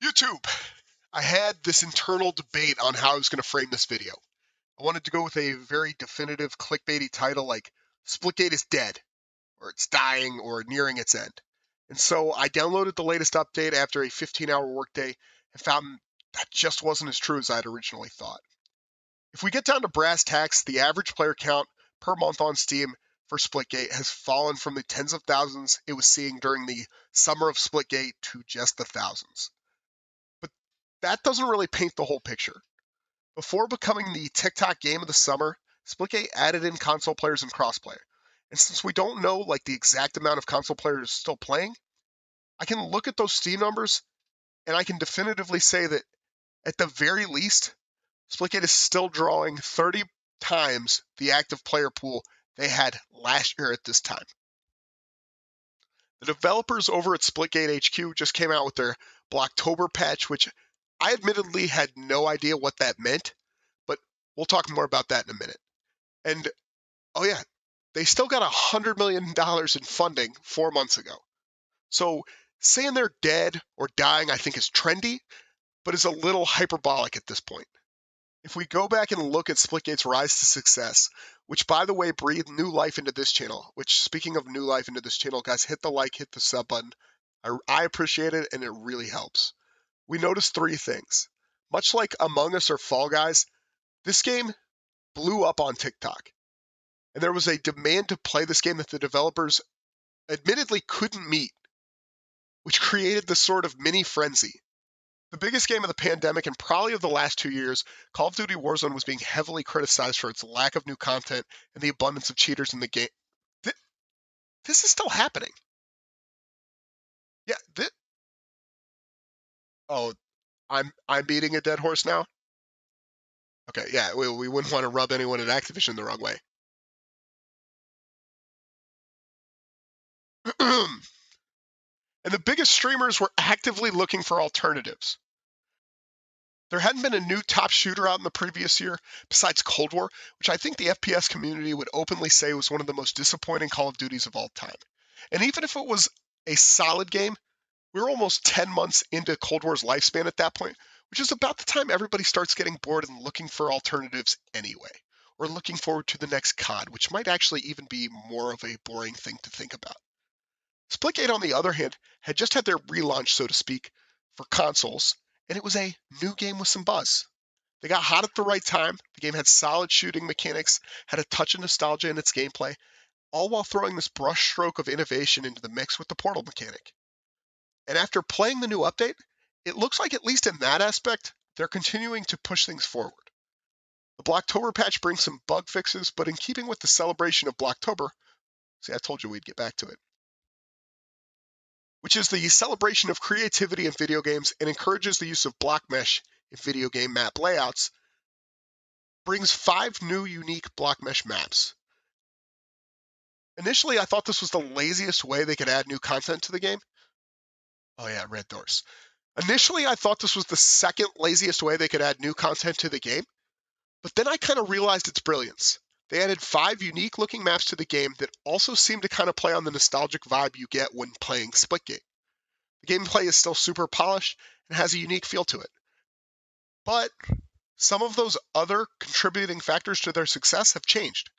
YouTube, I had this internal debate on how I was going to frame this video. I wanted to go with a very definitive clickbaity title like Splitgate is dead, or it's dying, or nearing its end. And so I downloaded the latest update after a 15-hour workday and found that just wasn't as true as I'd originally thought. If we get down to brass tacks, the average player count per month on Steam for Splitgate has fallen from the tens of thousands it was seeing during the Summer of Splitgate to just the thousands. But that doesn't really paint the whole picture. Before becoming the TikTok game of the summer, Splitgate added in console players and crossplay. And since we don't know the exact amount of console players still playing, I can look at those Steam numbers and I can definitively say that at the very least, Splitgate is still drawing 30 times the active player pool they had last year at this time. The developers over at Splitgate HQ just came out with their Blocktober Patch, which I admittedly had no idea what that meant, but we'll talk more about that in a minute. And, oh yeah, they still got $100 million in funding 4 months ago. So saying they're dead or dying, I think, is trendy, but is a little hyperbolic at this point. If we go back and look at Splitgate's rise to success, which, by the way, breathed new life into this channel, which, speaking of new life into this channel, guys, hit the like, hit the sub button. I appreciate it, and it really helps. We noticed 3 things. Much like Among Us or Fall Guys, this game blew up on TikTok. And there was a demand to play this game that the developers admittedly couldn't meet, which created this sort of mini frenzy. The biggest game of the pandemic and probably of the last 2 years, Call of Duty Warzone was being heavily criticized for its lack of new content and the abundance of cheaters in the game. This is still happening. Yeah, oh, I'm beating a dead horse now? Okay, yeah, we wouldn't want to rub anyone at Activision the wrong way. And the biggest streamers were actively looking for alternatives. There hadn't been a new top shooter out in the previous year besides Cold War, which I think the FPS community would openly say was one of the most disappointing Call of Duties of all time. And even if it was a solid game, we were almost 10 months into Cold War's lifespan at that point, which is about the time everybody starts getting bored and looking for alternatives anyway, or looking forward to the next COD, which might actually even be more of a boring thing to think about. Splitgate, on the other hand, had just had their relaunch, so to speak, for consoles, and it was a new game with some buzz. They got hot at the right time, the game had solid shooting mechanics, had a touch of nostalgia in its gameplay, all while throwing this brushstroke of innovation into the mix with the portal mechanic. And after playing the new update, it looks like, at least in that aspect, they're continuing to push things forward. The Blocktober patch brings some bug fixes, but in keeping with the celebration of Blocktober, see, I told you we'd get back to it, which is the celebration of creativity in video games and encourages the use of block mesh in video game map layouts, brings 5 new unique block mesh maps. Initially, I thought this was the laziest way they could add new content to the game. Oh yeah, red doors. Initially, I thought this was the second laziest way they could add new content to the game, but then I kind of realized its brilliance. They added 5 unique looking maps to the game that also seem to kind of play on the nostalgic vibe you get when playing Splitgate. The gameplay is still super polished and has a unique feel to it. But some of those other contributing factors to their success have changed.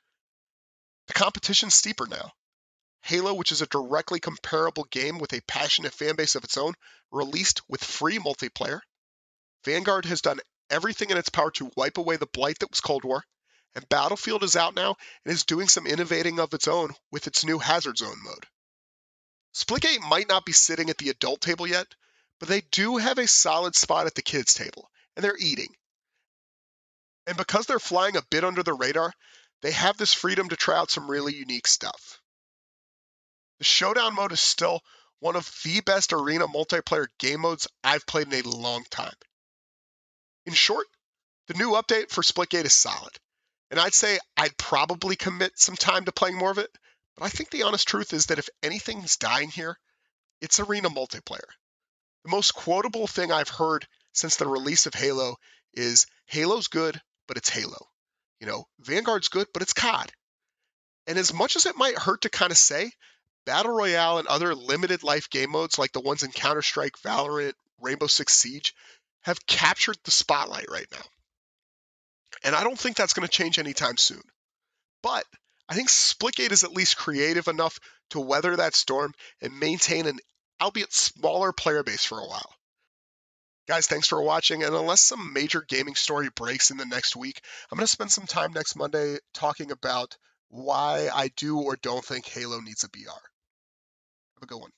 The competition's steeper now. Halo, which is a directly comparable game with a passionate fanbase of its own, released with free multiplayer. Vanguard has done everything in its power to wipe away the blight that was Cold War, and Battlefield is out now and is doing some innovating of its own with its new Hazard Zone mode. Splitgate might not be sitting at the adult table yet, but they do have a solid spot at the kids' table, and they're eating. And because they're flying a bit under the radar, they have this freedom to try out some really unique stuff. The Showdown mode is still one of the best arena multiplayer game modes I've played in a long time. In short, the new update for Splitgate is solid, and I'd say I'd probably commit some time to playing more of it, but I think the honest truth is that if anything's dying here, it's arena multiplayer. The most quotable thing I've heard since the release of Halo is, Halo's good, but it's Halo. Vanguard's good, but it's COD. And as much as it might hurt to kind of say, Battle Royale and other limited life game modes like the ones in Counter-Strike, Valorant, Rainbow Six Siege have captured the spotlight right now. And I don't think that's going to change anytime soon. But I think Splitgate is at least creative enough to weather that storm and maintain an albeit smaller player base for a while. Guys, thanks for watching. And unless some major gaming story breaks in the next week, I'm going to spend some time next Monday talking about why I do or don't think Halo needs a BR. Have a good one.